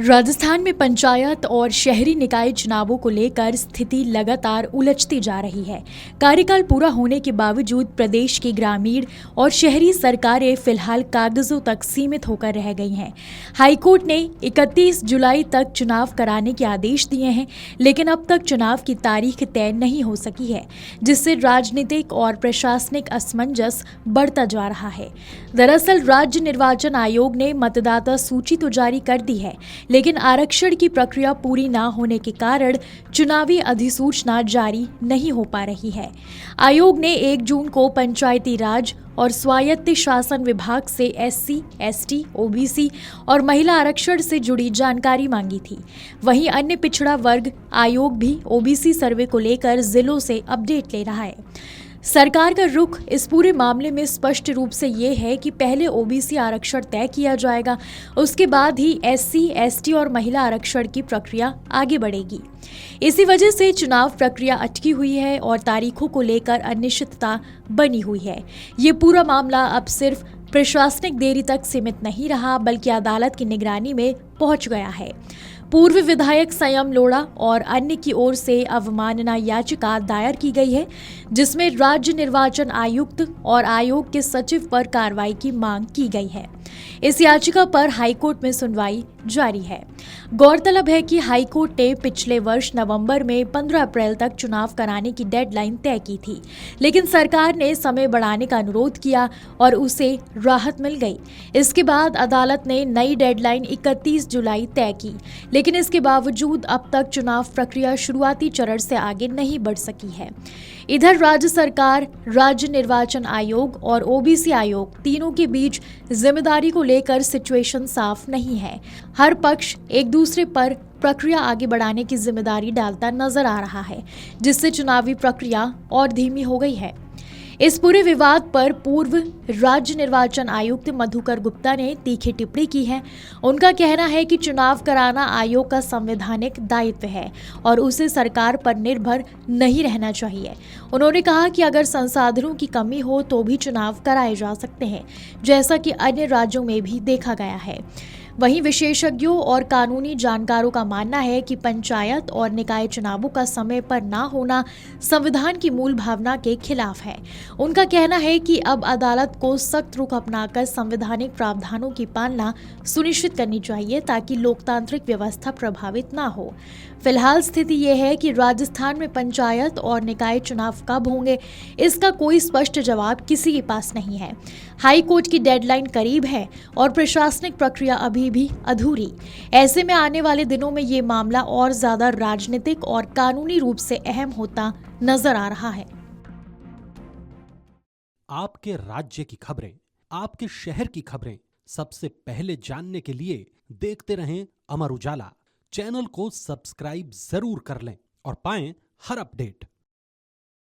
राजस्थान में पंचायत और शहरी निकाय चुनावों को लेकर स्थिति लगातार उलझती जा रही है। कार्यकाल पूरा होने के बावजूद प्रदेश की ग्रामीण और शहरी सरकारें फिलहाल कागजों तक सीमित होकर रह गई हैं। हाईकोर्ट ने 31 जुलाई तक चुनाव कराने के आदेश दिए हैं, लेकिन अब तक चुनाव की तारीख तय नहीं हो सकी है, जिससे राजनीतिक और प्रशासनिक असमंजस बढ़ता जा रहा है। दरअसल राज्य निर्वाचन आयोग ने मतदाता सूची तो जारी कर दी है, लेकिन आरक्षण की प्रक्रिया पूरी न होने के कारण चुनावी अधिसूचना जारी नहीं हो पा रही है। आयोग ने 1 जून को पंचायती राज और स्वायत्त शासन विभाग से एससी, एसटी, ओबीसी और महिला आरक्षण से जुड़ी जानकारी मांगी थी। वहीं अन्य पिछड़ा वर्ग आयोग भी ओबीसी सर्वे को लेकर जिलों से अपडेट ले रहा है। सरकार का रुख इस पूरे मामले में स्पष्ट रूप से ये है कि पहले ओबीसी आरक्षण तय किया जाएगा, उसके बाद ही एससी, एसटी और महिला आरक्षण की प्रक्रिया आगे बढ़ेगी। इसी वजह से चुनाव प्रक्रिया अटकी हुई है और तारीखों को लेकर अनिश्चितता बनी हुई है। ये पूरा मामला अब सिर्फ प्रशासनिक देरी तक सीमित नहीं रहा, बल्कि अदालत की निगरानी में पहुंच गया है। पूर्व विधायक संयम लोढ़ा और अन्य की ओर से अवमानना याचिका दायर की गई है, जिसमें राज्य निर्वाचन आयुक्त और आयोग के सचिव पर कार्रवाई की मांग की गई है। इस याचिका पर हाईकोर्ट में सुनवाई जारी है। गौरतलब है कि हाईकोर्ट ने पिछले वर्ष नवंबर में 15 अप्रैल तक चुनाव कराने की डेडलाइन तय की थी, लेकिन सरकार ने समय बढ़ाने का अनुरोध किया और उसे राहत मिल गई। इसके बाद अदालत ने नई डेडलाइन 31 जुलाई तय की, लेकिन इसके बावजूद अब तक चुनाव प्रक्रिया शुरुआती चरण से आगे नहीं बढ़ सकी है। इधर राज्य सरकार, राज्य निर्वाचन आयोग और ओबीसी आयोग तीनों के बीच जिम्मेदारी को लेकर सिचुएशन साफ नहीं है। हर पक्ष एक दूसरे पर प्रक्रिया आगे बढ़ाने की जिम्मेदारी डालता नजर आ रहा है, जिससे चुनावी प्रक्रिया और धीमी हो गई है। इस पूरे विवाद पर पूर्व राज्य निर्वाचन आयुक्त मधुकर गुप्ता ने तीखी टिप्पणी की है। उनका कहना है कि चुनाव कराना आयोग का संवैधानिक दायित्व है और उसे सरकार पर निर्भर नहीं रहना चाहिए। उन्होंने कहा कि अगर संसाधनों की कमी हो तो भी चुनाव कराए जा सकते हैं, जैसा कि अन्य राज्यों में भी देखा गया है। वहीं विशेषज्ञों और कानूनी जानकारों का मानना है कि पंचायत और निकाय चुनावों का समय पर ना होना संविधान की मूल भावना के खिलाफ है। उनका कहना है कि अब अदालत को सख्त रुख अपनाकर संवैधानिक प्रावधानों की पालना सुनिश्चित करनी चाहिए, ताकि लोकतांत्रिक व्यवस्था प्रभावित ना हो। फिलहाल स्थिति यह है कि राजस्थान में पंचायत और निकाय चुनाव कब होंगे, इसका कोई स्पष्ट जवाब किसी के पास नहीं है। हाई कोर्ट की डेडलाइन करीब है और प्रशासनिक प्रक्रिया अभी भी अधूरी। ऐसे में आने वाले दिनों में ये मामला और ज्यादा राजनीतिक और कानूनी रूप से अहम होता नजर आ रहा है। आपके राज्य की खबरें, आपके शहर की खबरें सबसे पहले जानने के लिए देखते रहें अमर उजाला। चैनल को सब्सक्राइब जरूर कर लें और पाएं हर अपडेट।